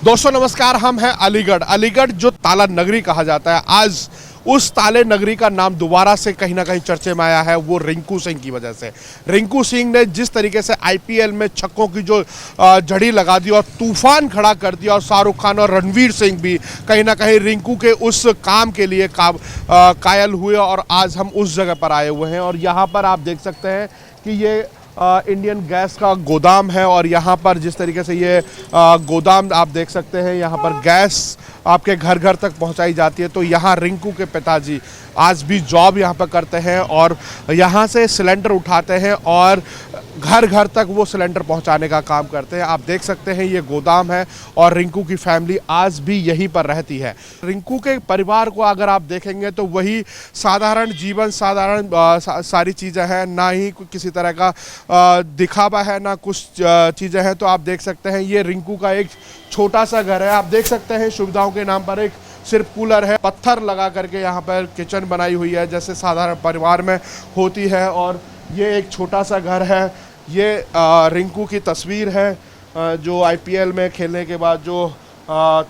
दोस्तों नमस्कार, हम हैं अलीगढ़। अलीगढ़ जो ताला नगरी कहा जाता है, आज उस ताले नगरी का नाम दोबारा से कहीं ना कहीं चर्चे में आया है, वो रिंकू सिंह की वजह से। रिंकू सिंह ने जिस तरीके से आईपीएल में छक्कों की जो झड़ी लगा दी और तूफान खड़ा कर दिया, और शाहरुख खान और रणवीर सिंह भी कहीं ना कहीं रिंकू के उस काम के लिए कायल हुए, और आज हम उस जगह पर आए हुए हैं। और यहाँ पर आप देख सकते हैं कि ये इंडियन गैस का गोदाम है, और यहाँ पर जिस तरीके से ये गोदाम आप देख सकते हैं, यहाँ पर गैस आपके घर घर तक पहुँचाई जाती है। तो यहाँ रिंकू के पिताजी आज भी जॉब यहाँ पर करते हैं और यहाँ से सिलेंडर उठाते हैं और घर घर तक वो सिलेंडर पहुँचाने का काम करते हैं। आप देख सकते हैं ये गोदाम है और रिंकू की फैमिली आज भी यहीं पर रहती है। रिंकू के परिवार को अगर आप देखेंगे तो वही साधारण जीवन, साधारण सारी चीज़ें हैं, ना ही किसी तरह का दिखावा है, ना कुछ चीज़ें हैं। तो आप देख सकते हैं ये रिंकू का एक छोटा सा घर है। आप देख सकते हैं सुविधाओं के नाम पर एक सिर्फ कूलर है, पत्थर लगा करके यहाँ पर किचन बनाई हुई है जैसे साधारण परिवार में होती है। और ये एक छोटा सा घर है। ये रिंकू की तस्वीर है जो आईपीएल में खेलने के बाद जो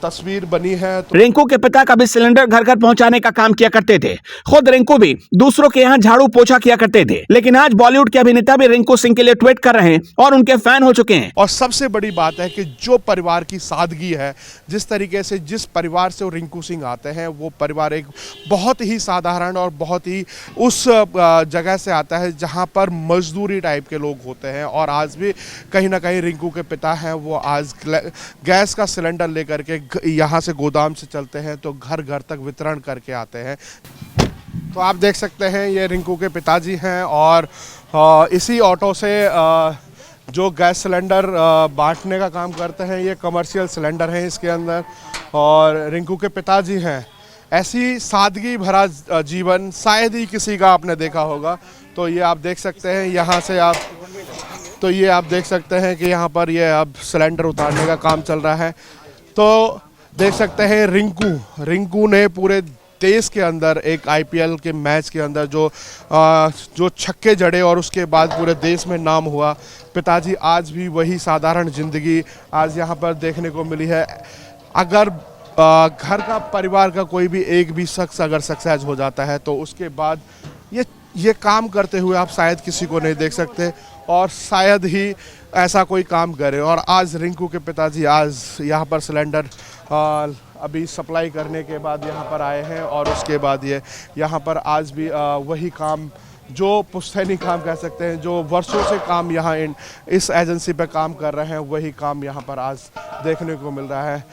तस्वीर बनी है। तो रिंकू के पिता कभी सिलेंडर घर घर पहुंचाने का काम किया करते थे। खुद रिंकू भी दूसरों के यहाँ झाड़ू पोछा किया करते थे, लेकिन आज बॉलीवुड के अभिनेता भी रिंकू सिंह के लिए ट्वीट कर रहे हैं और उनके फैन हो चुके हैं। और सबसे बड़ी बात है कि जो परिवार की सादगी है, जिस तरीके से जिस परिवार से वो रिंकू सिंह आते हैं, वो परिवार एक बहुत ही साधारण और बहुत ही उस जगह से आता है जहाँ पर मजदूरी टाइप के लोग होते हैं। और आज भी कहीं ना कहीं रिंकू के पिता हैं, वो आज गैस का सिलेंडर करके यहाँ से गोदाम से चलते हैं तो घर घर तक वितरण करके आते हैं। तो आप देख सकते हैं ये रिंकू के पिताजी हैं और इसी ऑटो से जो गैस सिलेंडर बांटने का काम करते हैं, ये कमर्शियल सिलेंडर हैं इसके अंदर, और रिंकू के पिताजी हैं। ऐसी सादगी भरा जीवन शायद ही किसी का आपने देखा होगा। तो ये आप देख सकते हैं यहाँ से आप देख सकते हैं कि यहाँ पर ये अब सिलेंडर उतारने का काम चल रहा है। तो देख सकते हैं रिंकू ने पूरे देश के अंदर एक आईपीएल के मैच के अंदर जो छक्के जड़े और उसके बाद पूरे देश में नाम हुआ। पिताजी आज भी वही साधारण ज़िंदगी आज यहाँ पर देखने को मिली है। अगर घर का परिवार का कोई भी एक भी शख्स अगर सक्सेस हो जाता है तो उसके बाद ये काम करते हुए आप शायद किसी को नहीं देख सकते, और शायद ही ऐसा कोई काम करे। और आज रिंकू के पिताजी आज यहाँ पर सिलेंडर अभी सप्लाई करने के बाद यहाँ पर आए हैं, और उसके बाद ये यहाँ पर आज भी वही काम जो पुश्तैनी काम कह सकते हैं, जो वर्षों से काम यहाँ इस एजेंसी पे काम कर रहे हैं, वही काम यहाँ पर आज देखने को मिल रहा है।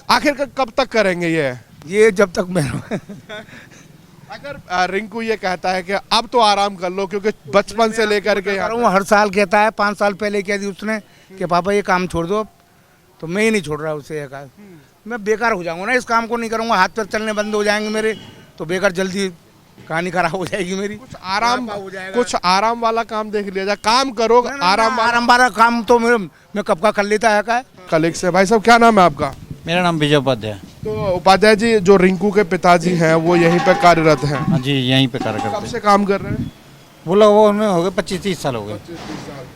आखिर कब तक करेंगे ये जब तक मैं अगर रिंकू ये कहता है कि अब तो आराम कर लो, क्योंकि बचपन से लेकर के हर साल कहता है, 5 साल पहले कह दी उसने कि पापा ये काम छोड़ दो, तो मैं ही नहीं छोड़ रहा उसे। मैं बेकार हो जाऊंगा ना, इस काम को नहीं करूंगा, हाथ पैर चलने बंद हो जाएंगे मेरे, तो बेकार जल्दी कहानी खराब हो जाएगी मेरी। कुछ आराम वाला काम देख लिया जाए। काम करो, आराम वाला काम तो मैं कब का कर लेता है। कलीग से भाई साहब, क्या नाम है आपका? मेरा नाम विजय उपाध्याय। तो उपाध्याय जी, जो रिंकू के पिताजी हैं वो यहीं पे कार्यरत हैं? हाँ जी, यहीं पे कार्य करते हैं। कब से काम कर रहे हैं? वो लोग वो उनमें हो गए 25-30 साल हो गए।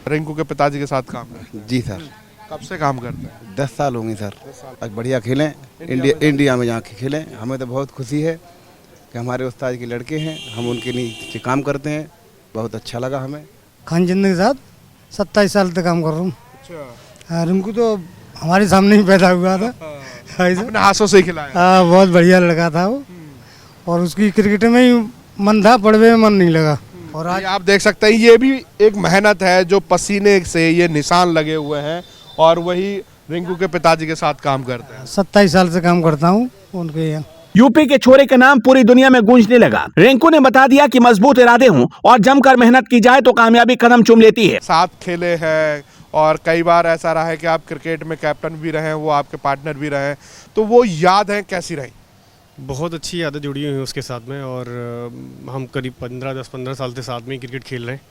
रिंकू के पिताजी के साथ काम करते हैं? जी सर। कब से काम करते हैं? 10 साल होंगे सर। आज बढ़िया खेलें, इंडिया में जाके खेलें। हमें तो बहुत खुशी है कि हमारे उस्ताद के लड़के हैं, हम उनके लिए काम करते हैं। बहुत अच्छा लगा हमें। खान जिंदगी साहब 27 साल तक काम कर रहा हूँ। अच्छा। रिंकू तो हमारे सामने ही पैदा हुआ था, अपने हाथों से खिलाया। बहुत बढ़िया लड़का था वो, और उसकी क्रिकेट में ही मन था, पढ़वे में मन नहीं लगा। और आज आप देख सकते हैं ये भी एक मेहनत है, जो पसीने से ये निशान लगे हुए हैं, और वही रिंकू के पिताजी के साथ काम करते हैं। 27 साल से काम करता हूँ उनके यहाँ। यूपी के छोरे का नाम पूरी दुनिया में गूंजने लगा। रिंकू ने बता दिया कि मजबूत इरादे हों और जमकर मेहनत की जाए तो कामयाबी कदम चूम लेती है। साथ खेले हैं, और कई बार ऐसा रहा है कि आप क्रिकेट में कैप्टन भी रहे हैं, वो आपके पार्टनर भी रहे हैं, तो वो याद है कैसी रही? बहुत अच्छी यादें जुड़ी हुई हैं उसके साथ में, और हम करीब 10-15 साल से साथ में ही क्रिकेट खेल रहे हैं।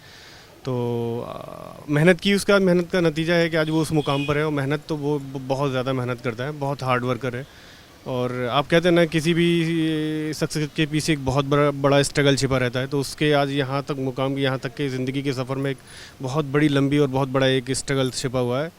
तो मेहनत की, उसका मेहनत का नतीजा है कि आज वो उस मुकाम पर है। और मेहनत तो वो बहुत ज़्यादा मेहनत करता है, बहुत हार्ड वर्कर है। और आप कहते हैं ना, किसी भी सक्सेस के पीछे एक बहुत बड़ा स्ट्रगल छिपा रहता है, तो उसके आज यहाँ तक मुकाम, यहाँ तक के ज़िंदगी के सफ़र में एक बहुत बड़ी लंबी और बहुत बड़ा एक स्ट्रगल छिपा हुआ है।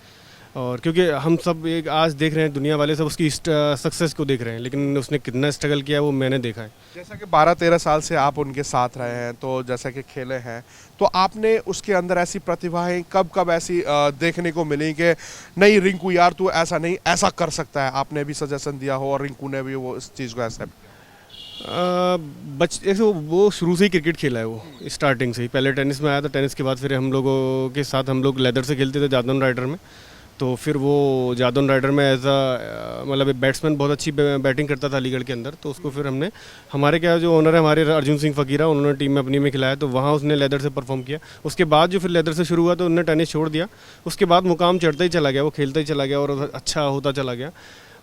और क्योंकि हम सब एक आज देख रहे हैं, दुनिया वाले सब उसकी सक्सेस को देख रहे हैं, लेकिन उसने कितना स्ट्रगल किया वो मैंने देखा है। जैसा कि 12-13 साल से आप उनके साथ रहे हैं, तो जैसा कि खेले हैं, तो आपने उसके अंदर ऐसी प्रतिभाएं कब कब ऐसी देखने को मिली कि नहीं रिंकू यार तू ऐसा नहीं ऐसा कर सकता है, आपने भी सजेशन दिया हो और रिंकू ने भी वो इस चीज़ को एक्सेप्ट किया? ऐसे वो शुरू से ही क्रिकेट खेला है, वो स्टार्टिंग से ही। पहले टेनिस में आया था, टेनिस के बाद फिर हम लोगों के साथ हम लोग लेदर से खेलते थे जादौन राइडर में। तो फिर वो जादौन राइडर में एज अ मतलब बैट्समैन बहुत अच्छी बैटिंग करता था अलीगढ़ के अंदर, तो उसको फिर हमने हमारे क्या जो ओनर है हमारे अर्जुन सिंह फ़कीरा, उन्होंने टीम में अपनी में खिलाया, तो वहाँ उसने लेदर से परफॉर्म किया। उसके बाद जो फिर लेदर से शुरू हुआ तो उन्होंने टेनिस छोड़ दिया। उसके बाद मुकाम चढ़ता ही चला गया, वो खेलता ही चला गया और अच्छा होता चला गया।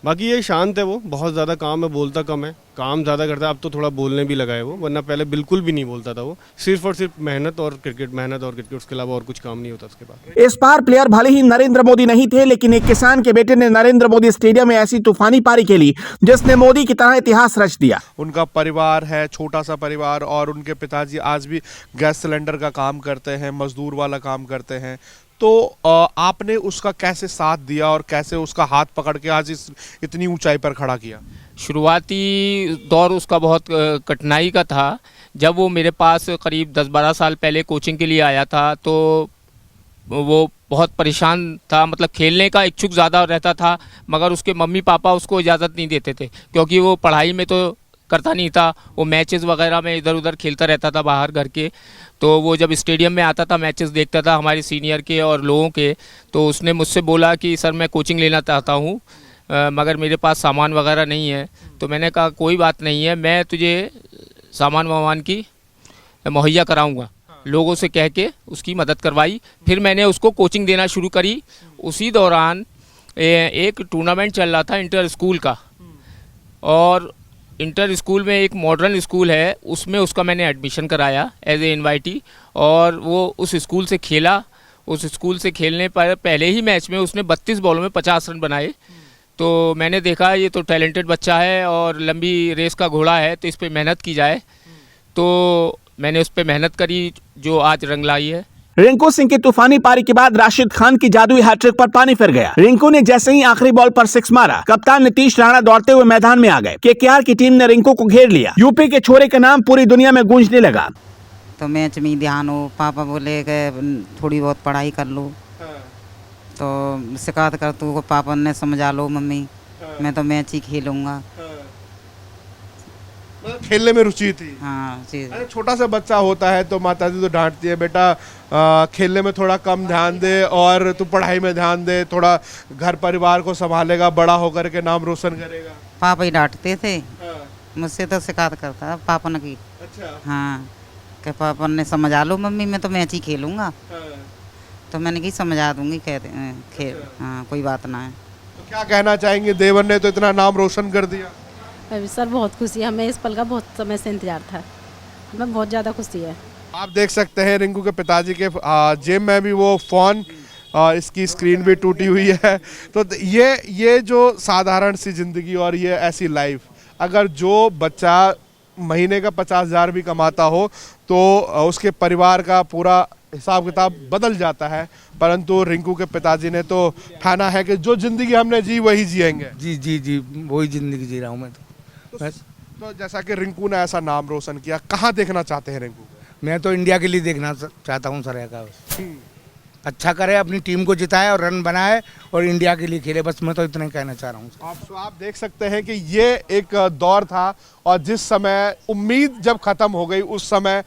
बाकी ये शांत है, वो बहुत ज़्यादा काम है, बोलता कम है, काम ज़्यादा करता है। अब तो थोड़ा बोलने भी लगा है वो, वरना पहले बिल्कुल भी नहीं बोलता था वो। सिर्फ और सिर्फ मेहनत और क्रिकेट, उसके अलावा और कुछ काम नहीं होता उसके बाद। इस बार प्लेयर भले ही नरेंद्र मोदी नहीं थे, लेकिन एक किसान के बेटे ने नरेंद्र मोदी स्टेडियम में ऐसी तूफानी पारी खेली जिसने मोदी की तरह इतिहास रच दिया। उनका परिवार है, छोटा सा परिवार, और उनके पिताजी आज भी गैस सिलेंडर का काम करते हैं, मजदूर वाला काम करते हैं। तो आपने उसका कैसे साथ दिया और कैसे उसका हाथ पकड़ के आज इस इतनी ऊंचाई पर खड़ा किया? शुरुआती दौर उसका बहुत कठिनाई का था। जब वो मेरे पास करीब 10-12 साल पहले कोचिंग के लिए आया था तो वो बहुत परेशान था, मतलब खेलने का इच्छुक ज़्यादा रहता था, मगर उसके मम्मी पापा उसको इजाज़त नहीं देते थे, क्योंकि वो पढ़ाई में तो करता नहीं था, वो मैचेस वगैरह में इधर उधर खेलता रहता था बाहर घर के। तो वो जब स्टेडियम में आता था, मैचेस देखता था हमारे सीनियर के और लोगों के, तो उसने मुझसे बोला कि सर मैं कोचिंग लेना चाहता हूँ, मगर मेरे पास सामान वगैरह नहीं है। तो मैंने कहा कोई बात नहीं है, मैं तुझे सामान वामान की मुहैया कराऊँगा। लोगों से कह के उसकी मदद करवाई, फिर मैंने उसको कोचिंग देना शुरू करी। उसी दौरान एक टूर्नामेंट चल रहा था इंटर स्कूल का, और इंटर स्कूल में एक मॉडर्न स्कूल है, उसमें उसका मैंने एडमिशन कराया एज ए इनवाइटी, और वो उस स्कूल से खेला। उस स्कूल से खेलने पर पहले ही मैच में उसने 32 बॉलों में 50 रन बनाए। तो मैंने देखा ये तो टैलेंटेड बच्चा है और लंबी रेस का घोड़ा है, तो इस पर मेहनत की जाए। तो मैंने उस पर मेहनत करी, जो आज रंग लाई है। रिंकू सिंह की तूफानी पारी के बाद राशिद खान की जादुई हैट्रिक पर पानी फिर गया। रिंकू ने जैसे ही आखिरी बॉल पर 6 मारा, कप्तान नीतीश राणा दौड़ते हुए मैदान में आ गए। केकेआर की टीम ने रिंकू को घेर लिया। यूपी के छोरे का नाम पूरी दुनिया में गूंजने लगा। तो मैच में ध्यान हो, पापा बोले कि थोड़ी बहुत पढ़ाई कर लो, तो शिकायत कर तू पापा ने समझा लो मम्मी, मैं तो मैच ही खेलूंगा। खेलने में रुचि थी। हाँ जी। अरे छोटा सा बच्चा होता है तो माताजी तो डांटती है, बेटा खेलने में थोड़ा कम ध्यान दे और तू पढ़ाई में ध्यान दे, थोड़ा घर परिवार को संभालेगा, बड़ा होकर के नाम रोशन करेगा। पापा ही डांटते थे, हाँ। मुझसे तो शिकायत करता पापा ने की। अच्छा। हाँ, कि पापा ने समझा लो मम्मी, मैं तो मैच ही खेलूंगा। हाँ। तो मैंने की समझा दूंगी, कहते खेल। हाँ, कोई बात ना है। तो क्या कहना चाहेंगे, देवर ने तो इतना नाम रोशन कर दिया? सर बहुत खुशी है, हमें इस पल का बहुत समय से इंतजार था, हमें बहुत ज़्यादा खुशी है। आप देख सकते हैं रिंकू के पिताजी के जेब में भी वो फ़ोन, इसकी स्क्रीन भी टूटी हुई है। तो ये जो साधारण सी ज़िंदगी और ये ऐसी लाइफ, अगर जो बच्चा महीने का 50,000 भी कमाता हो तो उसके परिवार का पूरा हिसाब किताब बदल जाता है। परंतु रिंकू के पिताजी ने तो ठाना है कि जो ज़िंदगी हमने जी वही जिएंगे। जी जी जी, वही ज़िंदगी जी रहा हूँ मैं तो बस। तो जैसा कि रिंकू ने ऐसा नाम रोशन किया, कहाँ देखना चाहते हैं रिंकू? मैं तो इंडिया के लिए देखना चाहता हूँ सर का। अच्छा करे, अपनी टीम को जिताए और रन बनाए और इंडिया के लिए खेले, बस मैं तो इतना ही कहना चाह रहा हूँ। आप देख सकते हैं कि ये एक दौर था, और जिस समय उम्मीद जब ख़त्म हो गई उस समय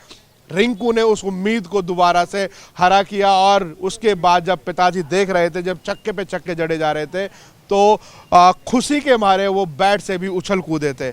रिंकू ने उस उम्मीद को दोबारा से हरा किया। और उसके बाद जब पिताजी देख रहे थे, जब चक्के पे चक्के जड़े जा रहे थे, तो खुशी के मारे वो बैट से भी उछल कूदे थे।